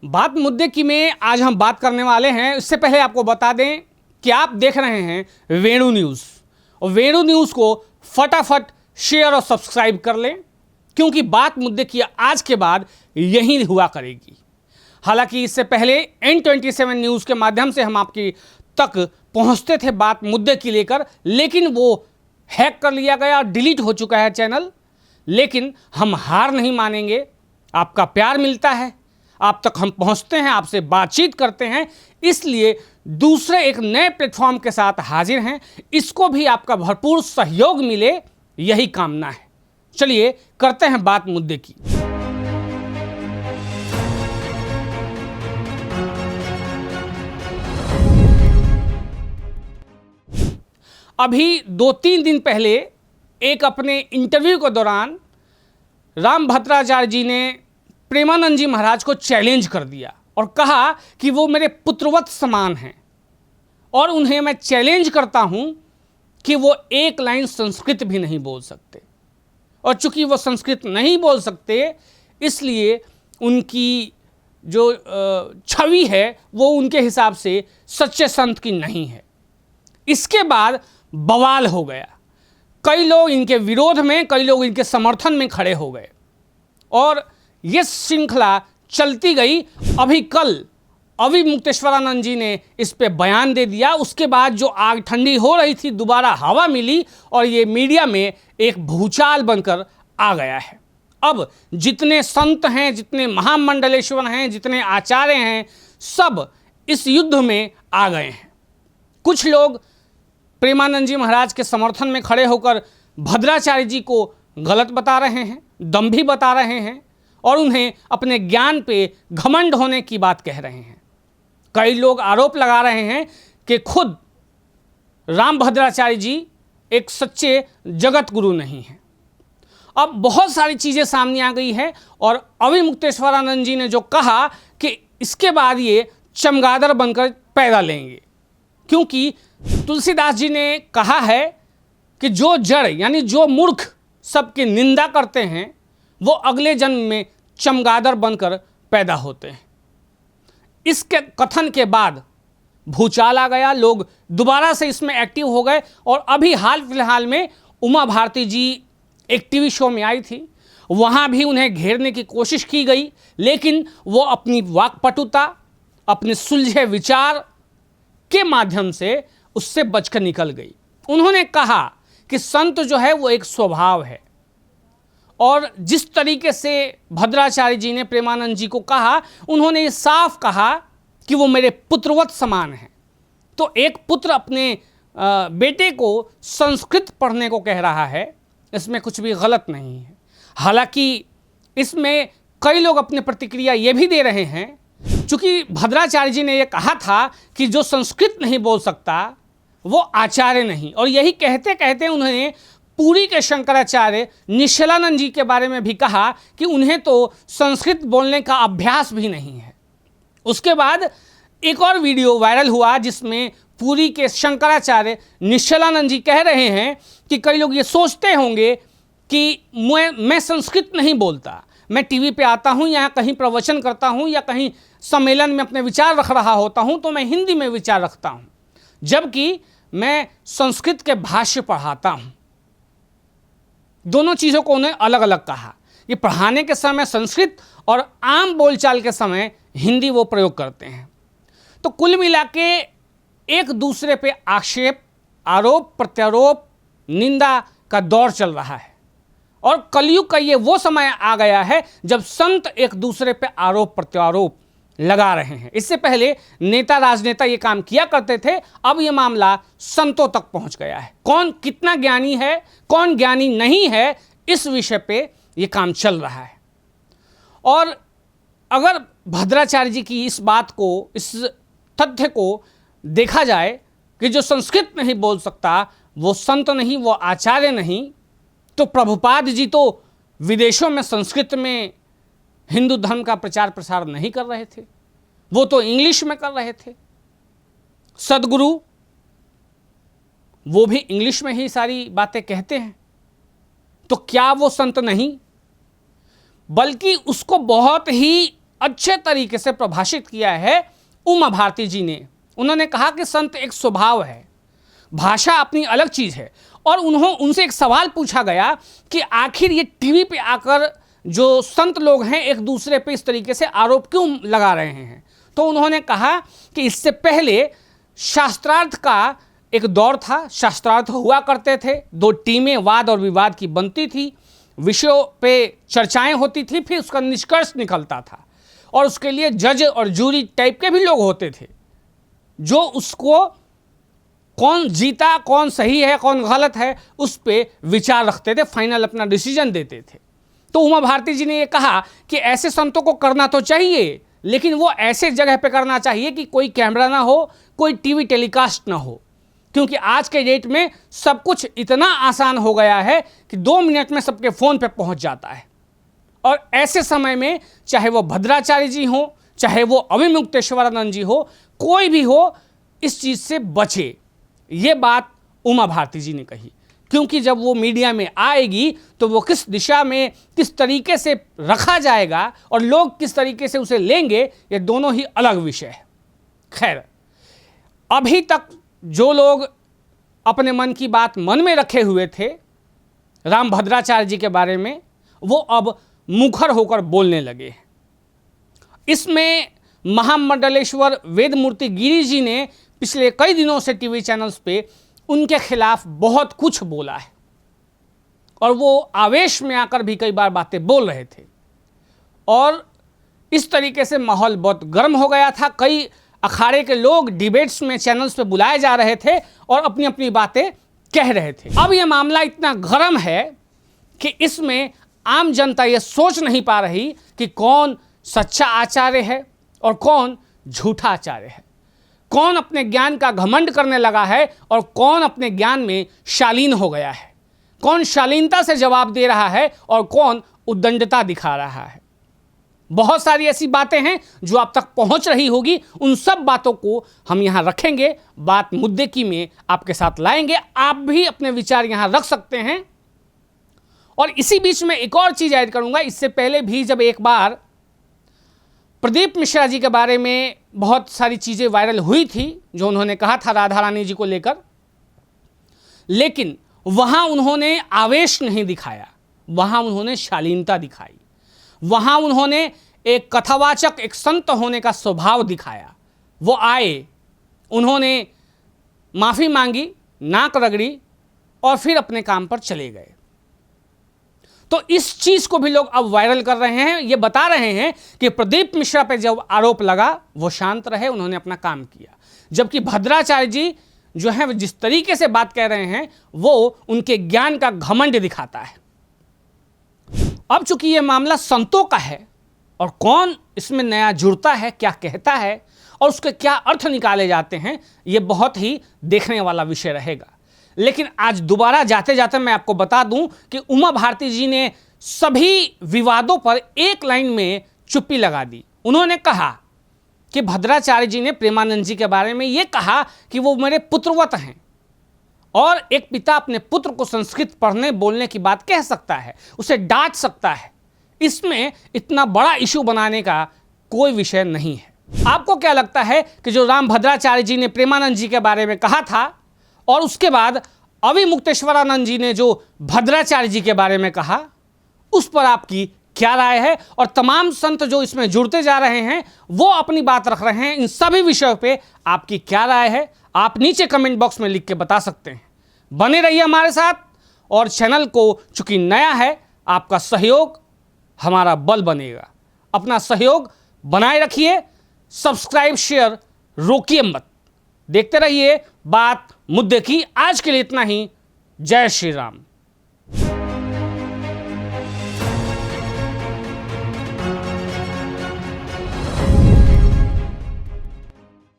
बात मुद्दे की में आज हम बात करने वाले हैं। इससे पहले आपको बता दें कि आप देख रहे हैं वेणु न्यूज़, और वेणु न्यूज़ को फटाफट शेयर और सब्सक्राइब कर लें, क्योंकि बात मुद्दे की आज के बाद यही हुआ करेगी। हालांकि इससे पहले N27 न्यूज़ के माध्यम से हम आपकी तक पहुंचते थे बात मुद्दे की लेकर, लेकिन वो हैक कर लिया गया और डिलीट हो चुका है चैनल। लेकिन हम हार नहीं मानेंगे, आपका प्यार मिलता है, आप तक हम पहुंचते हैं, आपसे बातचीत करते हैं, इसलिए दूसरे एक नए प्लेटफॉर्म के साथ हाजिर हैं। इसको भी आपका भरपूर सहयोग मिले, यही कामना है। चलिए करते हैं बात मुद्दे की। अभी 2-3 दिन पहले एक अपने इंटरव्यू के दौरान रामभद्राचार्य जी ने प्रेमानंद जी महाराज को चैलेंज कर दिया और कहा कि वो मेरे पुत्रवत समान हैं और उन्हें मैं चैलेंज करता हूं कि वो एक लाइन संस्कृत भी नहीं बोल सकते। और चूंकि वो संस्कृत नहीं बोल सकते, इसलिए उनकी जो छवि है वो उनके हिसाब से सच्चे संत की नहीं है। इसके बाद बवाल हो गया, कई लोग इनके विरोध में, कई लोग इनके समर्थन में खड़े हो गए और ये श्रृंखला चलती गई। अभी कल अवि मुक्तेश्वरानंद जी ने इस पे बयान दे दिया। उसके बाद जो आग ठंडी हो रही थी, दोबारा हवा मिली और ये मीडिया में एक भूचाल बनकर आ गया है। अब जितने संत हैं, जितने महामंडलेश्वर हैं, जितने आचार्य हैं, सब इस युद्ध में आ गए हैं। कुछ लोग प्रेमानंद जी महाराज के समर्थन में खड़े होकर भद्राचार्य जी को गलत बता रहे हैं, दंभी बता रहे हैं और उन्हें अपने ज्ञान पे घमंड होने की बात कह रहे हैं। कई लोग आरोप लगा रहे हैं कि खुद रामभद्राचार्य जी एक सच्चे जगत गुरु नहीं हैं। अब बहुत सारी चीज़ें सामने आ गई है और अवि मुक्तेश्वरानंद जी ने जो कहा कि इसके बाद ये चमगादड़ बनकर पैदा लेंगे, क्योंकि तुलसीदास जी ने कहा है कि जो जड़ यानी जो मूर्ख सबकी निंदा करते हैं वो अगले जन्म में चमगादड़ बनकर पैदा होते हैं। इसके कथन के बाद भूचाल आ गया, लोग दोबारा से इसमें एक्टिव हो गए और अभी हाल फिलहाल में उमा भारती जी एक टीवी शो में आई थी, वहाँ भी उन्हें घेरने की कोशिश की गई, लेकिन वो अपनी वाक्पटुता, अपने सुलझे विचार के माध्यम से उससे बचकर निकल गई। उन्होंने कहा कि संत जो है वो एक स्वभाव है, और जिस तरीके से भद्राचार्य जी ने प्रेमानंद जी को कहा, उन्होंने ये साफ कहा कि वो मेरे पुत्रवत समान हैं। तो एक पुत्र अपने बेटे को संस्कृत पढ़ने को कह रहा है, इसमें कुछ भी गलत नहीं है। हालांकि इसमें कई लोग अपनी प्रतिक्रिया ये भी दे रहे हैं, चूँकि भद्राचार्य जी ने ये कहा था कि जो संस्कृत नहीं बोल सकता वो आचार्य नहीं, और यही कहते कहते उन्होंने पुरी के शंकराचार्य निश्चलानंद जी के बारे में भी कहा कि उन्हें तो संस्कृत बोलने का अभ्यास भी नहीं है। उसके बाद एक और वीडियो वायरल हुआ जिसमें पुरी के शंकराचार्य निश्चलानंद जी कह रहे हैं कि कई लोग ये सोचते होंगे कि मैं संस्कृत नहीं बोलता, मैं टीवी पे आता हूँ या कहीं प्रवचन करता हूँ या कहीं सम्मेलन में अपने विचार रख रहा होता हूँ तो मैं हिंदी में विचार रखता हूँ, जबकि मैं संस्कृत के भाष्य पढ़ाता हूँ। दोनों चीज़ों को उन्हें अलग अलग कहा। ये पढ़ाने के समय संस्कृत और आम बोलचाल के समय हिंदी वो प्रयोग करते हैं। तो कुल मिला के एक दूसरे पे आक्षेप, आरोप प्रत्यारोप, निंदा का दौर चल रहा है और कलयुग का ये वो समय आ गया है जब संत एक दूसरे पे आरोप प्रत्यारोप लगा रहे हैं। इससे पहले नेता राजनेता ये काम किया करते थे, अब ये मामला संतों तक पहुंच गया है। कौन कितना ज्ञानी है, कौन ज्ञानी नहीं है, इस विषय पे ये काम चल रहा है। और अगर भद्राचार्य जी की इस बात को, इस तथ्य को देखा जाए कि जो संस्कृत नहीं बोल सकता वो संत नहीं, वो आचार्य नहीं, तो प्रभुपाद जी तो विदेशों में संस्कृत में हिंदू धर्म का प्रचार प्रसार नहीं कर रहे थे, वो तो इंग्लिश में कर रहे थे। सदगुरु वो भी इंग्लिश में ही सारी बातें कहते हैं, तो क्या वो संत नहीं? बल्कि उसको बहुत ही अच्छे तरीके से प्रभाषित किया है उमा भारती जी ने। उन्होंने कहा कि संत एक स्वभाव है, भाषा अपनी अलग चीज़ है। और उनसे एक सवाल पूछा गया कि आखिर ये टीवी पे आकर जो संत लोग हैं एक दूसरे पे इस तरीके से आरोप क्यों लगा रहे हैं। तो उन्होंने कहा कि इससे पहले शास्त्रार्थ का एक दौर था, शास्त्रार्थ हुआ करते थे, दो टीमें वाद और विवाद की बनती थी, विषयों पे चर्चाएं होती थी, फिर उसका निष्कर्ष निकलता था और उसके लिए जज और जूरी टाइप के भी लोग होते थे जो उसको कौन जीता, कौन सही है, कौन गलत है, उस पर विचार रखते थे, फाइनल अपना डिसीजन देते थे। तो उमा भारती जी ने ये कहा कि ऐसे संतों को करना तो चाहिए, लेकिन वो ऐसे जगह पे करना चाहिए कि कोई कैमरा ना हो, कोई टीवी टेलीकास्ट ना हो, क्योंकि आज के डेट में सब कुछ इतना आसान हो गया है कि 2 मिनट में सबके फ़ोन पे पहुंच जाता है। और ऐसे समय में चाहे वो भद्राचार्य जी हो, चाहे वो अविमुक्तेश्वरानंद जी हो, कोई भी हो, इस चीज़ से बचे। ये बात उमा भारती जी ने कही, क्योंकि जब वो मीडिया में आएगी तो वो किस दिशा में, किस तरीके से रखा जाएगा और लोग किस तरीके से उसे लेंगे, ये दोनों ही अलग विषय है। खैर, अभी तक जो लोग अपने मन की बात मन में रखे हुए थे रामभद्राचार्य जी के बारे में, वो अब मुखर होकर बोलने लगे। इसमें महामंडलेश्वर वेदमूर्ति गिरी जी ने पिछले कई दिनों से टीवी चैनल्स पे उनके खिलाफ बहुत कुछ बोला है और वो आवेश में आकर भी कई बार बातें बोल रहे थे और इस तरीके से माहौल बहुत गर्म हो गया था। कई अखाड़े के लोग डिबेट्स में चैनल्स पे बुलाए जा रहे थे और अपनी अपनी बातें कह रहे थे। अब ये मामला इतना गर्म है कि इसमें आम जनता ये सोच नहीं पा रही कि कौन सच्चा आचार्य है और कौन झूठा आचार्य है, कौन अपने ज्ञान का घमंड करने लगा है और कौन अपने ज्ञान में शालीन हो गया है, कौन शालीनता से जवाब दे रहा है और कौन उद्दंडता दिखा रहा है। बहुत सारी ऐसी बातें हैं जो आप तक पहुंच रही होगी, उन सब बातों को हम यहाँ रखेंगे, बात मुद्दे की में आपके साथ लाएंगे। आप भी अपने विचार यहाँ रख सकते हैं। और इसी बीच में एक और चीज़ ऐड करूँगा। इससे पहले भी जब एक बार प्रदीप मिश्रा जी के बारे में बहुत सारी चीज़ें वायरल हुई थी जो उन्होंने कहा था राधा रानी जी को लेकर, लेकिन वहाँ उन्होंने आवेश नहीं दिखाया, वहाँ उन्होंने शालीनता दिखाई, वहाँ उन्होंने एक कथावाचक, एक संत होने का स्वभाव दिखाया। वो आए, उन्होंने माफ़ी मांगी, नाक रगड़ी और फिर अपने काम पर चले गए। तो इस चीज़ को भी लोग अब वायरल कर रहे हैं, ये बता रहे हैं कि प्रदीप मिश्रा पे जब आरोप लगा वो शांत रहे, उन्होंने अपना काम किया, जबकि भद्राचार्य जी जो है जिस तरीके से बात कह रहे हैं वो उनके ज्ञान का घमंड दिखाता है। अब चूंकि ये मामला संतों का है और कौन इसमें नया जुड़ता है, क्या कहता है और उसके क्या अर्थ निकाले जाते हैं, ये बहुत ही देखने वाला विषय रहेगा। लेकिन आज दोबारा जाते जाते मैं आपको बता दूं कि उमा भारती जी ने सभी विवादों पर एक लाइन में चुप्पी लगा दी। उन्होंने कहा कि भद्राचार्य जी ने प्रेमानंद जी के बारे में ये कहा कि वो मेरे पुत्रवत हैं और एक पिता अपने पुत्र को संस्कृत पढ़ने बोलने की बात कह सकता है, उसे डांट सकता है। इसमें इतना बड़ा इशू बनाने का कोई विषय नहीं है। आपको क्या लगता है कि जो रामभद्राचार्य जी ने प्रेमानंद जी के बारे में कहा था और उसके बाद अविमुक्तेश्वरानंद जी ने जो भद्राचार्य जी के बारे में कहा, उस पर आपकी क्या राय है? और तमाम संत जो इसमें जुड़ते जा रहे हैं वो अपनी बात रख रहे हैं, इन सभी विषयों पे आपकी क्या राय है? आप नीचे कमेंट बॉक्स में लिख के बता सकते हैं। बने रहिए हमारे साथ और चैनल को चूंकि नया है, आपका सहयोग हमारा बल बनेगा। अपना सहयोग बनाए रखिए, सब्सक्राइब शेयर रोकिए मत, देखते रहिए बात मुद्दे की। आज के लिए इतना ही। जय श्री राम।